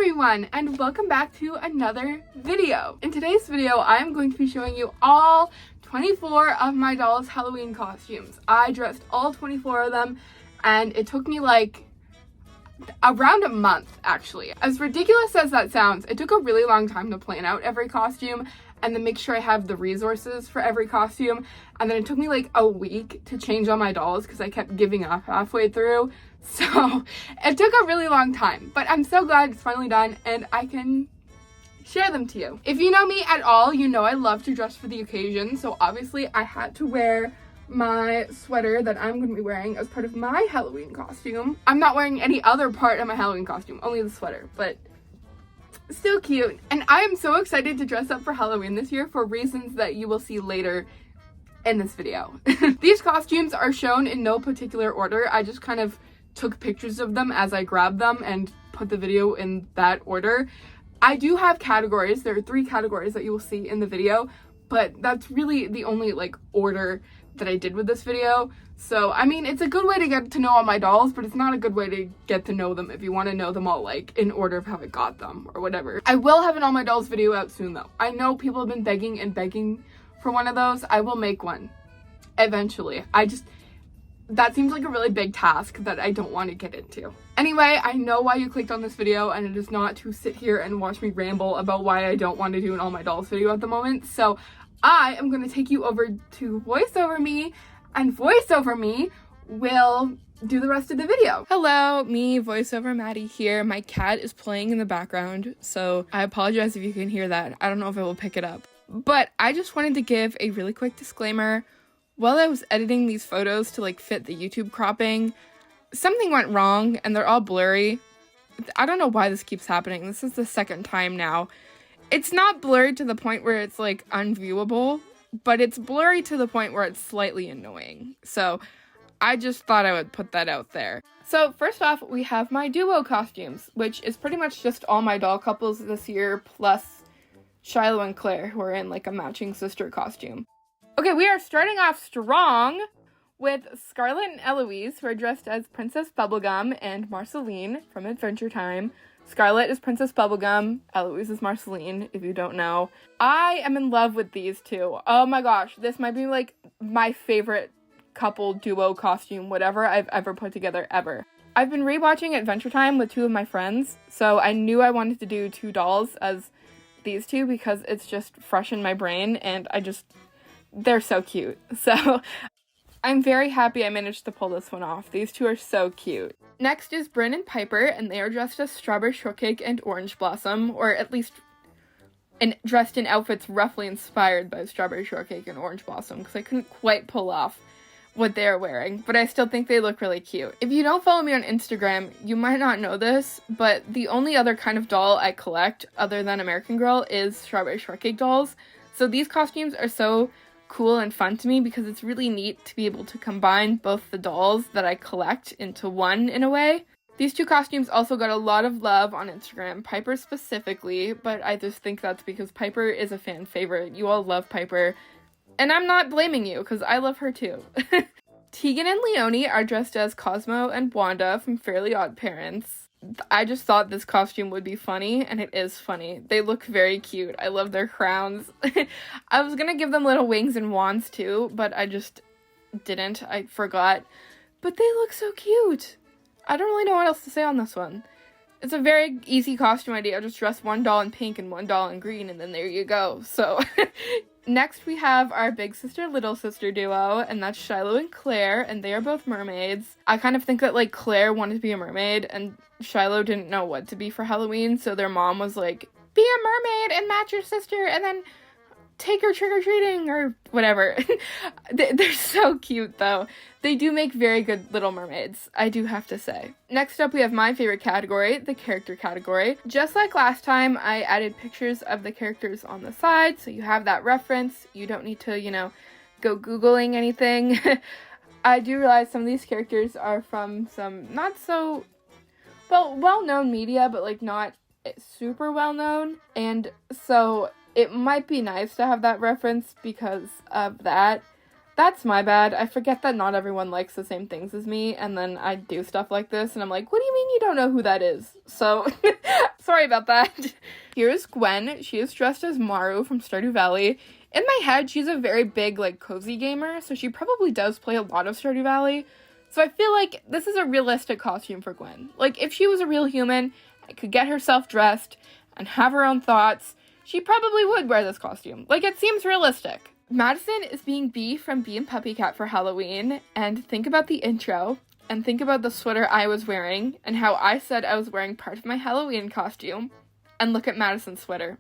everyone, and welcome back to another video. In today's video, I'm going to be showing you all 24 of my dolls' Halloween costumes. I dressed all 24 of them, and it took me like around a month, actually. As ridiculous as that sounds, it took a really long time to plan out every costume and then make sure I have the resources for every costume. And then it took me like a week to change all my dolls because I kept giving up halfway through. So it took a really long time, but I'm so glad it's finally done and I can share them to you. If you know me at all, you know I love to dress for the occasion. So obviously I had to wear my sweater that I'm going to be wearing as part of my Halloween costume. I'm not wearing any other part of my Halloween costume, only the sweater, but still cute. And I am so excited to dress up for Halloween this year for reasons that you will see later in this video. These costumes are shown in no particular order. I just kind of took pictures of them as I grabbed them and put the video in that order. I do have categories. There are 3 categories that you will see in the video, but that's really the only like order that I did with this video. So I mean, it's a good way to get to know all my dolls, but it's not a good way to get to know them if you want to know them all like in order of how I got them or whatever. I will have an all my dolls video out soon though. I know people have been begging and begging for one of those. I will make one eventually. That seems like a really big task that I don't want to get into. Anyway, I know why you clicked on this video, and it is not to sit here and watch me ramble about why I don't want to do an all my dolls video at the moment. So I am going to take you over to Voice Over Me, and Voice Over Me will do the rest of the video. Hello, me, Voice Over Maddie here. My cat is playing in the background, so I apologize if you can hear that. I don't know if it will pick it up. But I just wanted to give a really quick disclaimer. While I was editing these photos to like fit the YouTube cropping, something went wrong and they're all blurry. I don't know why this keeps happening. This is the second time now. It's not blurry to the point where it's like unviewable, but it's blurry to the point where it's slightly annoying. So I just thought I would put that out there. So first off, we have my duo costumes, which is pretty much just all my doll couples this year, plus Shiloh and Claire, who are in like a matching sister costume. Okay, we are starting off strong with Scarlett and Eloise, who are dressed as Princess Bubblegum and Marceline from Adventure Time. Scarlett is Princess Bubblegum, Eloise is Marceline, if you don't know. I am in love with these two. Oh my gosh, this might be like my favorite couple duo costume, whatever I've ever put together ever. I've been rewatching Adventure Time with 2 of my friends, so I knew I wanted to do 2 dolls as these two because it's just fresh in my brain, and they're so cute. So I'm very happy I managed to pull this one off. These 2 are so cute. Next is Bryn and Piper, and they are dressed as Strawberry Shortcake and Orange Blossom, or at least dressed in outfits roughly inspired by Strawberry Shortcake and Orange Blossom, because I couldn't quite pull off what they're wearing, but I still think they look really cute. If you don't follow me on Instagram, you might not know this, but the only other kind of doll I collect other than American Girl is Strawberry Shortcake dolls. So these costumes are so cool and fun to me because it's really neat to be able to combine both the dolls that I collect into one in a way. These 2 costumes also got a lot of love on Instagram, Piper specifically, but I just think that's because Piper is a fan favorite. You all love Piper, and I'm not blaming you because I love her too. Tegan and Leonie are dressed as Cosmo and Wanda from Fairly Odd Parents. I just thought this costume would be funny, and it is funny. They look very cute. I love their crowns. I was gonna give them little wings and wands too, but I just didn't. I forgot. But they look so cute. I don't really know what else to say on this one. It's a very easy costume idea. Just dress 1 doll in pink and 1 doll in green, and then there you go. So next we have our big sister, little sister duo, and that's Shiloh and Claire, and they are both mermaids. I kind of think that like Claire wanted to be a mermaid, and Shiloh didn't know what to be for Halloween, so their mom was like, be a mermaid and match your sister, and then take her trick-or-treating, or whatever. They're so cute, though. They do make very good little mermaids, I do have to say. Next up, we have my favorite category, the character category. Just like last time, I added pictures of the characters on the side, so you have that reference. You don't need to, go Googling anything. I do realize some of these characters are from some not so well-known media, but like not super well-known, and so it might be nice to have that reference because of that. That's my bad. I forget that not everyone likes the same things as me, and then I do stuff like this, and I'm like, what do you mean you don't know who that is? So, Sorry about that. Here's Gwen. She is dressed as Maru from Stardew Valley. In my head, she's a very big, like, cozy gamer, so she probably does play a lot of Stardew Valley. So I feel like this is a realistic costume for Gwen. Like, if she was a real human and could get herself dressed and have her own thoughts, she probably would wear this costume. Like, it seems realistic. Madison is being Bee from Bee and Puppycat for Halloween, and think about the intro, and think about the sweater I was wearing, and how I said I was wearing part of my Halloween costume, and look at Madison's sweater.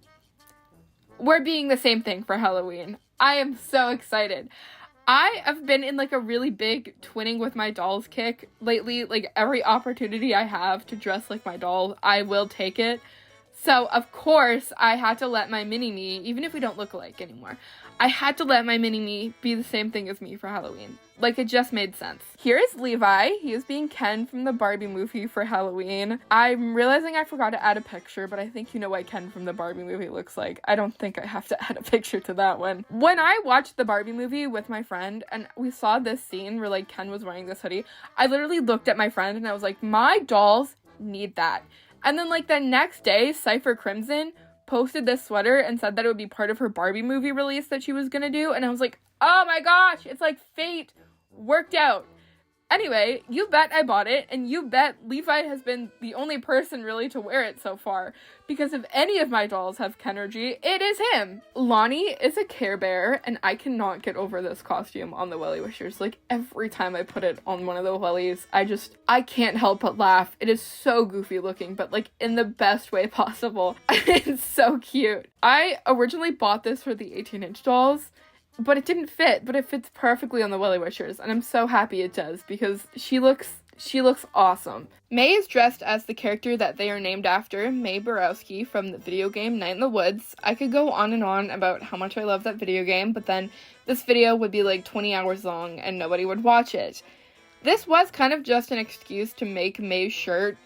We're being the same thing for Halloween. I am so excited. I have been in, like, a really big twinning with my dolls kick lately. Like, every opportunity I have to dress like my doll, I will take it. So, of course, I had to let my mini-me, even if we don't look alike anymore, I had to let my mini-me be the same thing as me for Halloween. Like, it just made sense. Here is Levi. He is being Ken from the Barbie movie for Halloween. I'm realizing I forgot to add a picture, but I think you know what Ken from the Barbie movie looks like. I don't think I have to add a picture to that one. When I watched the Barbie movie with my friend, and we saw this scene where, like, Ken was wearing this hoodie, I literally looked at my friend and I was like, my dolls need that. And then, like, the next day, Cypher Crimson posted this sweater and said that it would be part of her Barbie movie release that she was gonna do, and I was like, oh my gosh, it's like fate worked out. Anyway, you bet I bought it, and you bet Levi has been the only person really to wear it so far, because if any of my dolls have Kenergy, it is him. Lonnie is a Care Bear, and I cannot get over this costume on the Welly Wishers. Like, every time I put it on one of the Wellies, I can't help but laugh. It is so goofy looking, but, like, in the best way possible. It's so cute. I originally bought this for the 18-inch dolls, but it didn't fit, but it fits perfectly on the Welly Wishers, and I'm so happy it does, because she looks awesome. May is dressed as the character that they are named after, May Borowski, from the video game Night in the Woods. I could go on and on about how much I love that video game, but then this video would be like 20 hours long and nobody would watch it. This was kind of just an excuse to make May's shirt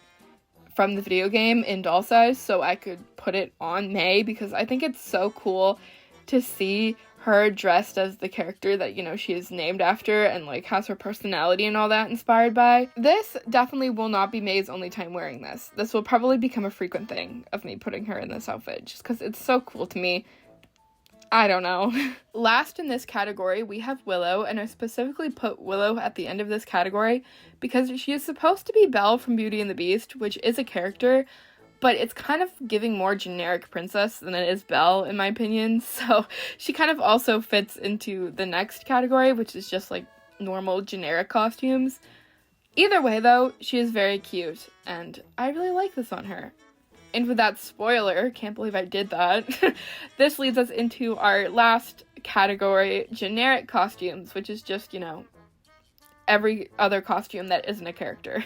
from the video game in doll size so I could put it on May, because I think it's so cool to see her dressed as the character that, you know, she is named after and, like, has her personality and all that inspired by. This definitely will not be May's only time wearing this. This will probably become a frequent thing of me putting her in this outfit, just because it's so cool to me. I don't know. Last in this category, we have Willow, and I specifically put Willow at the end of this category because she is supposed to be Belle from Beauty and the Beast, which is a character, but it's kind of giving more generic princess than it is Belle, in my opinion, so she kind of also fits into the next category, which is just, like, normal generic costumes. Either way, though, she is very cute, and I really like this on her. And with that spoiler, can't believe I did that, this leads us into our last category, generic costumes, which is just, you know, every other costume that isn't a character.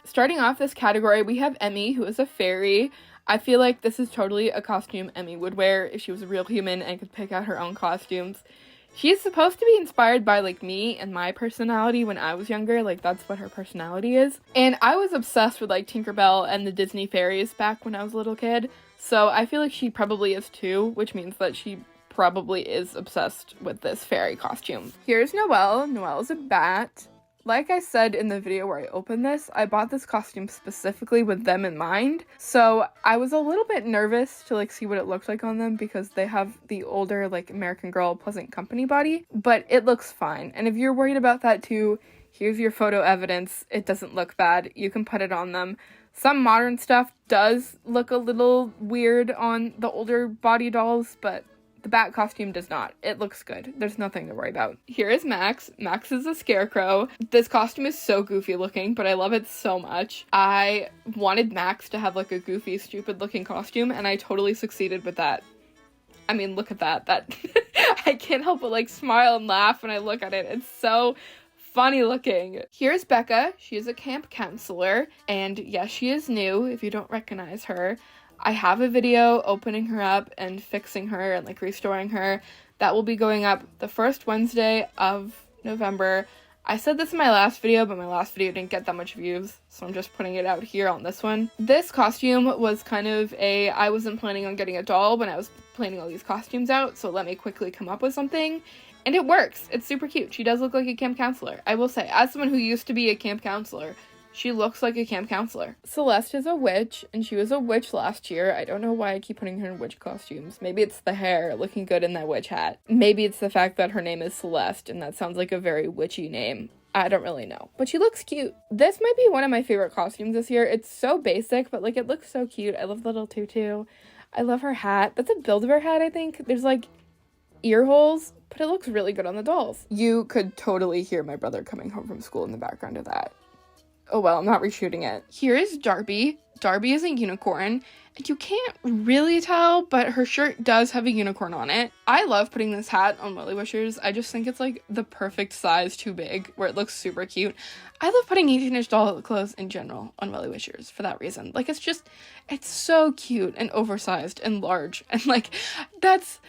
Starting off this category, we have Emmy, who is a fairy. I feel like this is totally a costume Emmy would wear if she was a real human and could pick out her own costumes. She is supposed to be inspired by, like, me and my personality when I was younger. Like, that's what her personality is. And I was obsessed with, like, Tinkerbell and the Disney fairies back when I was a little kid. So I feel like she probably is too, which means that she probably is obsessed with this fairy costume. Here's Noelle. Noelle is a bat. Like I said in the video where I opened this, I bought this costume specifically with them in mind. So I was a little bit nervous to, like, see what it looked like on them because they have the older, like, American Girl Pleasant Company body, but it looks fine. And if you're worried about that too, here's your photo evidence. It doesn't look bad. You can put it on them. Some modern stuff does look a little weird on the older body dolls, but the bat costume does not. It looks good. There's nothing to worry about. Here is Max. Max is a scarecrow. This costume is so goofy looking, but I love it so much. I wanted Max to have, like, a goofy, stupid looking costume, and I totally succeeded with that. I mean, look at that. I can't help but, like, smile and laugh when I look at it. It's so funny looking. Here's Becca. She is a camp counselor, and yes, she is new if you don't recognize her. I have a video opening her up and fixing her and, like, restoring her. That will be going up the first Wednesday of November. I said this in my last video, but my last video didn't get that much views, so I'm just putting it out here on this one. This costume was kind of I wasn't planning on getting a doll when I was planning all these costumes out, so let me quickly come up with something. And it works. It's super cute. She does look like a camp counselor. I will say, as someone who used to be a camp counselor, She looks like a camp counselor. Celeste is a witch, and she was a witch last year. I don't know why I keep putting her in witch costumes. Maybe it's the hair looking good in that witch hat. Maybe it's the fact that her name is Celeste, and that sounds like a very witchy name. I don't really know. But she looks cute. This might be one of my favorite costumes this year. It's so basic, but, like, it looks so cute. I love the little tutu. I love her hat. That's a Build-A-Bear hat, I think. There's, like, ear holes, but it looks really good on the dolls. You could totally hear my brother coming home from school in the background of that. Oh well, I'm not reshooting it. Here is Darby. Darby is a unicorn, and you can't really tell, but her shirt does have a unicorn on it. I love putting this hat on Willy Wishers. I just think it's like the perfect size, too big, where it looks super cute. I love putting 18-inch doll clothes in general on Willy Wishers for that reason. Like, it's so cute and oversized and large, and like, that's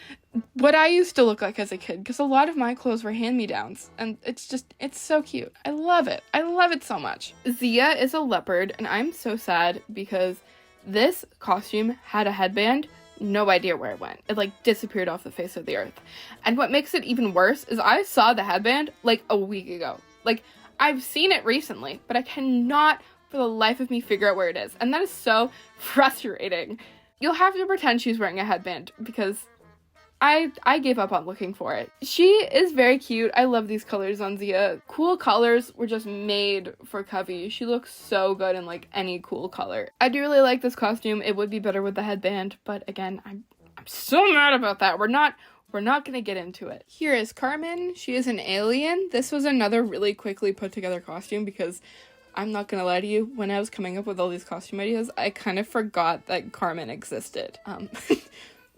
what I used to look like as a kid, because a lot of my clothes were hand-me-downs, and it's so cute. I love it. I love it so much. Zia is a leopard, and I'm so sad because this costume had a headband. No idea where it went. It, like, disappeared off the face of the earth. And what makes it even worse is I saw the headband, like, a week ago. Like, I've seen it recently, but I cannot for the life of me figure out where it is. And that is so frustrating. You'll have to pretend she's wearing a headband, because I gave up on looking for it. She is very cute. I love these colors on Zia. Cool colors were just made for Covey. She looks so good in, like, any cool color. I do really like this costume. It would be better with the headband, but again, I'm so mad about that. We're not gonna get into it. Here is Carmen. She is an alien. This was another really quickly put together costume, because I'm not gonna lie to you, when I was coming up with all these costume ideas, I kind of forgot that Carmen existed.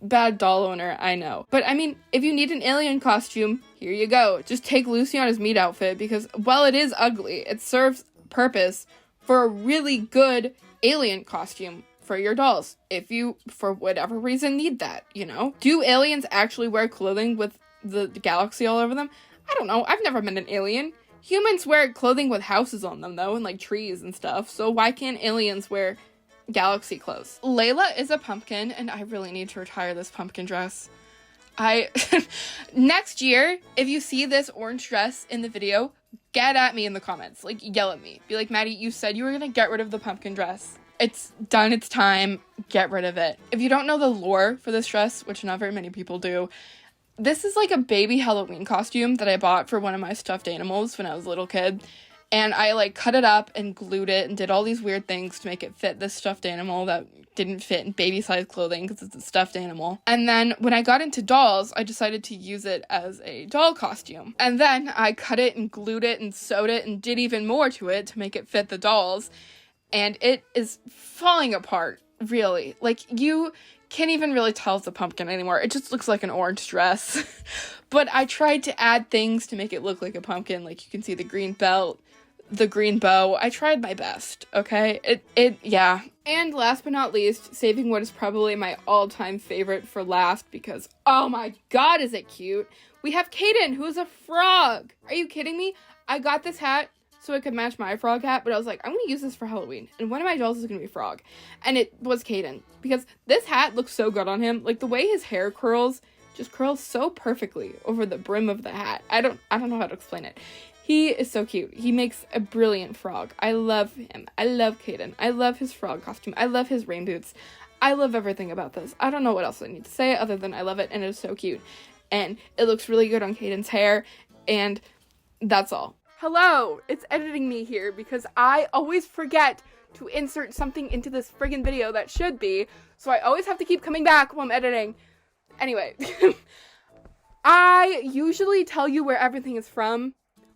Bad doll owner, I know. But I mean, if you need an alien costume, here you go. Just take Luciana's meat outfit, because while it is ugly, it serves purpose for a really good alien costume for your dolls, if you, for whatever reason, need that, you know? Do aliens actually wear clothing with the galaxy all over them? I don't know. I've never met an alien. Humans wear clothing with houses on them, though, and, like, trees and stuff, so why can't aliens wear galaxy clothes? Layla is a pumpkin, and I really need to retire this pumpkin dress. Next year, if you see this orange dress in the video, get at me in the comments. Like, yell at me. Be like, Maddie, you said you were gonna get rid of the pumpkin dress. It's done its time. Get rid of it. If you don't know the lore for this dress, which not very many people do, this is like a baby Halloween costume that I bought for one of my stuffed animals when I was a little kid. And I, like, cut it up and glued it and did all these weird things to make it fit this stuffed animal that didn't fit in baby-sized clothing because it's a stuffed animal. And then when I got into dolls, I decided to use it as a doll costume. And then I cut it and glued it and sewed it and did even more to it to make it fit the dolls. And it is falling apart, really. Like, you can't even really tell it's a pumpkin anymore. It just looks like an orange dress. But I tried to add things to make it look like a pumpkin. Like, you can see the green belt, the green bow. I tried my best, okay? Yeah. And last but not least, saving what is probably my all-time favorite for last, because, oh my god, is it cute? We have Kaden, who is a frog. Are you kidding me? I got this hat so it could match my frog hat, but I was like, I'm gonna use this for Halloween, and one of my dolls is gonna be a frog. And it was Kaden, because this hat looks so good on him. Like, the way his hair curls just curls so perfectly over the brim of the hat. I don't know how to explain it. He is so cute. He makes a brilliant frog. I love him. I love Kaden. I love his frog costume. I love his rain boots. I love everything about this. I don't know what else I need to say other than I love it, and it is so cute. And it looks really good on Kaden's hair, and that's all. Hello, it's editing me here because I always forget to insert something into this friggin' video that should be, so I always have to keep coming back while I'm editing. Anyway, I usually tell you where everything is from.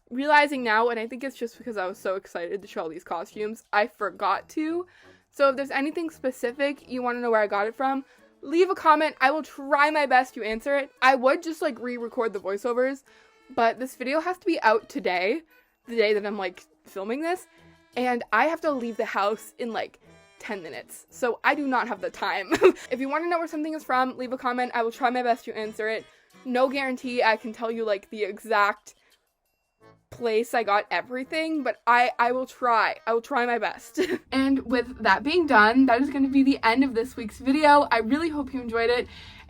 Realizing now, and I think it's just because I was so excited to show all these costumes, I forgot to. So if there's anything specific you want to know where I got it from, leave a comment. I will try my best to answer it. I would just, like, re-record the voiceovers, but this video has to be out today, the day that I'm, like, filming this, and I have to leave the house in, like, 10 minutes, so I do not have the time. If you want to know where something is from, leave a comment. I will try my best to answer it. No guarantee I can tell you, like, the exact place I got everything, but I will try. I will try my best. And with that being done, that is going to be the end of this week's video. I really hope you enjoyed it.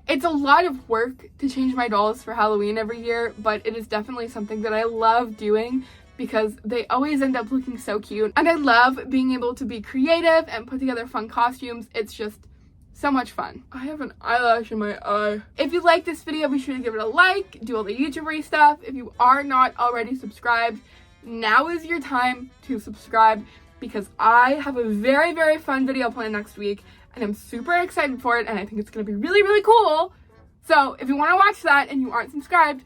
It's a lot of work to change my dolls for Halloween every year, but it is definitely something that I love doing because they always end up looking so cute. And I love being able to be creative and put together fun costumes. It's just so much fun. I have an eyelash in my eye. If you like this video, be sure to give it a like, do all the YouTuber stuff. If you are not already subscribed, now is your time to subscribe because I have a very, very fun video planned next week and I'm super excited for it and I think it's gonna be really, really cool. So if you wanna watch that and you aren't subscribed,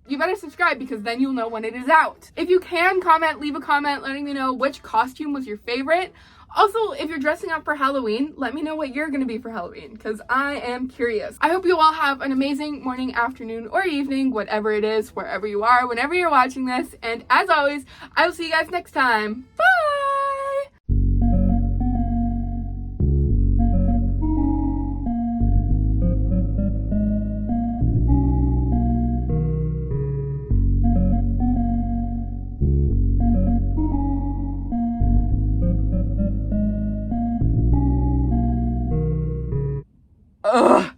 you better subscribe because then you'll know when it is out. If you can comment, leave a comment letting me know which costume was your favorite. Also, if you're dressing up for Halloween, let me know what you're gonna be for Halloween because I am curious. I hope you all have an amazing morning, afternoon, or evening, whatever it is, wherever you are, whenever you're watching this. And as always, I will see you guys next time. Bye! Ugh.